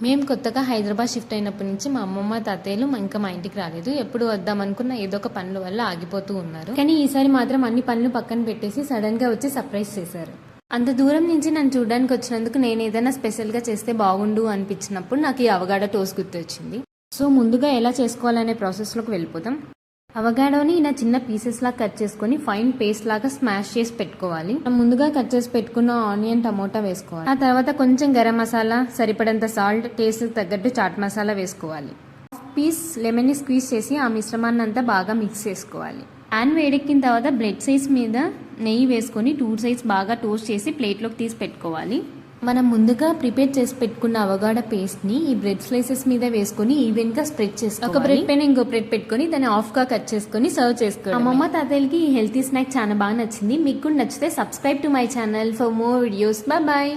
మేము కొత్తగా హైదరాబాద్ షిఫ్ట్ అయినప్పటి నుంచి మా అమ్మమ్మ తాతయ్యలు ఇంకా మా ఇంటికి రాలేదు. ఎప్పుడు వద్దామనుకున్న ఏదో ఒక పనుల వల్ల ఆగిపోతూ ఉన్నారు. కానీ ఈసారి మాత్రం అన్ని పనులు పక్కన పెట్టేసి సడన్ గా వచ్చి సర్ప్రైజ్ చేశారు. అంత దూరం నుంచి నన్ను చూడడానికి వచ్చినందుకు నేను ఏదైనా స్పెషల్గా చేస్తే బాగుండు అనిపించినప్పుడు నాకు ఈ అవగాడో టోస్ట్ గుర్తొచ్చింది. సో ముందుగా ఎలా చేసుకోవాలనే ప్రాసెస్లోకి వెళ్ళిపోతాం. అవగాడోని ఇలా చిన్న పీసెస్ లాగా కట్ చేసుకుని ఫైన్ పేస్ట్ లాగా స్మాష్ చేసి పెట్టుకోవాలి. ముందుగా కట్ చేసి పెట్టుకున్న ఆనియన్, టమోటా వేసుకోవాలి. ఆ తర్వాత కొంచెం గరం మసాలా, సరిపడంత సాల్ట్, టేస్ట్ తగ్గట్టు చాట్ మసాలా వేసుకోవాలి. హాఫ్ పీస్ లెమన్ ని స్క్వీజ్ చేసి ఆ మిశ్రమాన్ని అంతా బాగా మిక్స్ చేసుకోవాలి. ప్యాన్ వేడెక్కిన తర్వాత బ్రెడ్ సైజ్ మీద నెయ్యి వేసుకొని 2 sides బాగా టోస్ట్ చేసి ప్లేట్లోకి తీసి పెట్టుకోవాలి. మనం ముందుగా ప్రిపేర్ చేసి పెట్టుకున్న అవగాడో పేస్ట్ ని ఈ బ్రెడ్ స్లైసెస్ మీద వేసుకొని ఈవెన్ గా స్ప్రెడ్ చేసుకోవాలి. ఒక బ్రెడ్ పైన ఇంకో బ్రెడ్ పెట్టుకొని దాన్ని హాఫ్ గా కట్ చేసుకొని సర్వ్ చేసుకోవాలి. అమ్మమ్మ తాతయ్యలకి ఈ హెల్తీ స్నాక్ చాలా బాగా నచ్చింది. మీకు కూడా నచ్చితే subscribe to my channel for more videos. Bye.